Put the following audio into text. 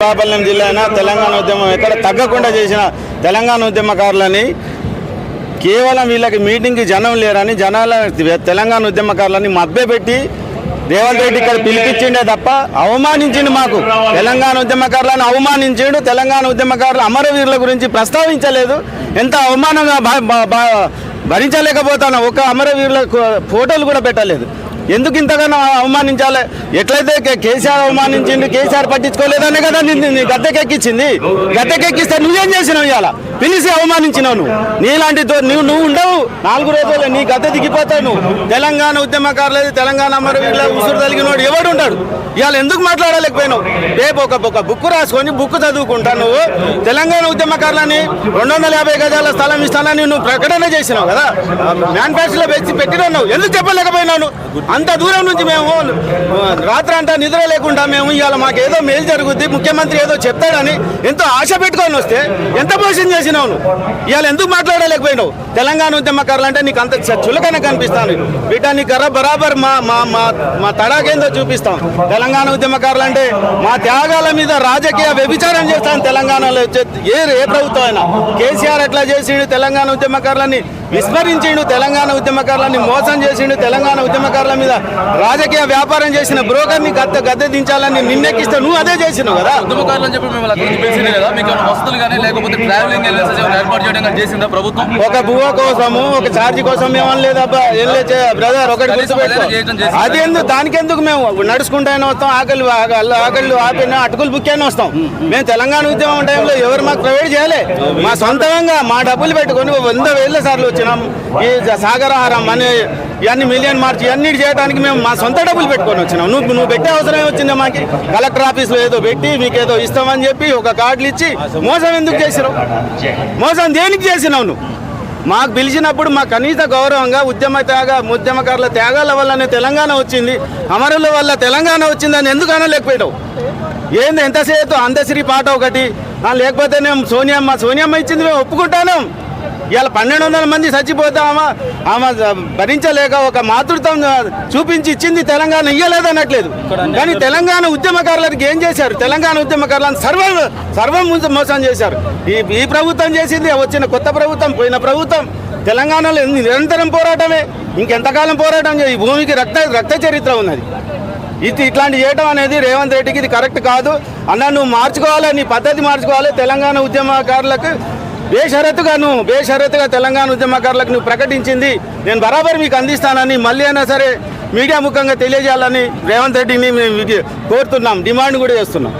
పెద్దపల్లి జిల్లా అయినా తెలంగాణ ఉద్యమం ఎక్కడ తగ్గకుండా చేసిన తెలంగాణ ఉద్యమకారులని కేవలం వీళ్ళకి మీటింగ్కి జనం లేరని జనాల తెలంగాణ ఉద్యమకారులని మభ్యపెట్టి రేవంత్ రెడ్డి ఇక్కడ పిలిపించిండే తప్ప అవమానించిండు. మాకు తెలంగాణ ఉద్యమకారులను అవమానించిండు. తెలంగాణ ఉద్యమకారులు అమరవీరుల గురించి ప్రస్తావించలేదు. ఎంత అవమానంగా భరించలేకపోతాను. ఒక అమరవీరుల ఫోటోలు కూడా పెట్టలేదు. ఎందుకు ఇంతగానో అవమానించాలి? ఎట్లయితే కేసీఆర్ అవమానించిండు, కేసీఆర్ పట్టించుకోలేదనే కదా నీ గద్దెకెక్కించింది. గద్దెకెక్కిస్తే నువ్వేం చేసినావు? ఇవాళ పిలిచి అవమానించినావు. నీలాంటి నువ్వు ఉండవు. 4 రోజుల్లో నీ గద్దె దిగిపోతావు. నువ్వు తెలంగాణ ఉద్యమకారులేదు, తెలంగాణ అమరవీరుల ఉసురు తలిగినోడు ఎవడు ఉంటాడు? ఇవాళ ఎందుకు మాట్లాడలేకపోయినావు? రేపు ఒక బుక్ రాసుకొని బుక్ చదువుకుంటా. నువ్వు తెలంగాణ ఉద్యమకారులని 250 గజాల స్థలం ఇస్తానని నువ్వు ప్రకటన చేసినావు కదా, మ్యానుఫ్యాక్చర్లో పెట్టినావు. ఎందుకు చెప్పలేకపోయినావు? అంత దూరం నుంచి మేము రాత్రి అంతా నిద్ర లేకుండా మేము ఇవాళ మాకు ఏదో మేలు జరుగుద్ది, ముఖ్యమంత్రి ఏదో చెప్తాడని ఎంతో ఆశ పెట్టుకొని వస్తే ఎంత పోషణ చేసినావు నువ్వు? ఇవాళ ఎందుకు మాట్లాడలేకపోయినావు? తెలంగాణ ఉద్యమకారులు అంటే నీకు అంత చులకన కనిపిస్తాను. బిడ్డ నీ బరాబర్ మా తడాకేందో చూపిస్తాం. తెలంగాణ ఉద్యమకారులు అంటే మా త్యాగాల మీద రాజకీయ వ్యభిచారం చేస్తాను. తెలంగాణలో ఏ ప్రభుత్వం అయినా కేసీఆర్ ఎట్లా చేసిండు? తెలంగాణ ఉద్యమకారులని విస్మరించిండు, తెలంగాణ ఉద్యమకారులని మోసం చేసిండు. తెలంగాణ ఉద్యమకారుల మీద రాజకీయ వ్యాపారం చేసిన బ్రోకర్ని గద్దె దించాలని నిన్నెక్కిస్తే నువ్వు అదే చేసినావు కదా. ఒక బువ్వ కోసము, ఒక ఛార్జీ కోసం ఏమని లేదబ్బా. ఏం లేదు బ్రదర్, ఒకటి గుర్తుపెట్టుకో. అది ఎందుకు, దానికి ఎందుకు మేము నడుచుకుంటూనే వస్తాం. ఆకళ్ళు ఆపినా అటుకులు బుక్కేనే వస్తాం. మేము తెలంగాణ ఉద్యమం టైంలో ఎవరు మాకు ప్రొవైడ్ చేయలే. మా సొంతంగా మా డబ్బులు పెట్టుకొని 100,000 సార్లు వచ్చినాం. ఈ సాగరహారం అని ఇవన్నీ మిలియన్ మార్చ్ ఇవన్నీ చేయడానికి మేము మా సొంత డబ్బులు పెట్టుకొని వచ్చినాం. నువ్వు పెట్టే అవసరం వచ్చింది మాకు? కలెక్టర్ ఆఫీస్లో ఏదో పెట్టి మీకు ఏదో ఇస్తామని చెప్పి ఒక కార్డులు ఇచ్చి మోసం ఎందుకు చేసినావు? మోసం దేనికి చేసినావు నువ్వు? మాకు పిలిచినప్పుడు మా కనీస గౌరవంగా ఉద్యమకారుల త్యాగాల వల్లనే తెలంగాణ వచ్చింది, అమరుల వల్ల తెలంగాణ వచ్చిందని ఎందుకు అనలేకపోయినావు? ఏంది ఎంతసేపు అందశ్రీ పాట ఒకటి, లేకపోతే నేను సోనియమ్మ ఇచ్చింది మేము ఒప్పుకుంటాను. ఇవాళ 1200 మంది చచ్చిపోతే ఆమె భరించలేక ఒక మాతృత్వం చూపించి ఇచ్చింది తెలంగాణ, ఇయ్యలేదనట్లేదు. కానీ తెలంగాణ ఉద్యమకారులకు ఏం చేశారు? తెలంగాణ ఉద్యమకారులను సర్వం మోసం చేశారు. ఈ ప్రభుత్వం చేసింది, వచ్చిన కొత్త ప్రభుత్వం, పోయిన ప్రభుత్వం. తెలంగాణలో నిరంతరం పోరాటమే. ఇంకెంతకాలం పోరాటం? ఈ భూమికి రక్త చరిత్ర ఉన్నది. ఇట్లాంటి చేయడం అనేది రేవంత్ రెడ్డికి ఇది కరెక్ట్ కాదు అన్న. నువ్వు మార్చుకోవాలి, నీ పద్ధతి మార్చుకోవాలి. తెలంగాణ ఉద్యమకారులకు బేషరతుగా తెలంగాణ ఉద్యమకారులకు నువ్వు ప్రకటించింది నేను బరాబర్ మీకు అందిస్తానని మళ్ళీ అయినా సరే మీడియా ముఖంగా తెలియజేయాలని రేవంత్ రెడ్డిని మేము కోరుతున్నాం, డిమాండ్ కూడా చేస్తున్నాం.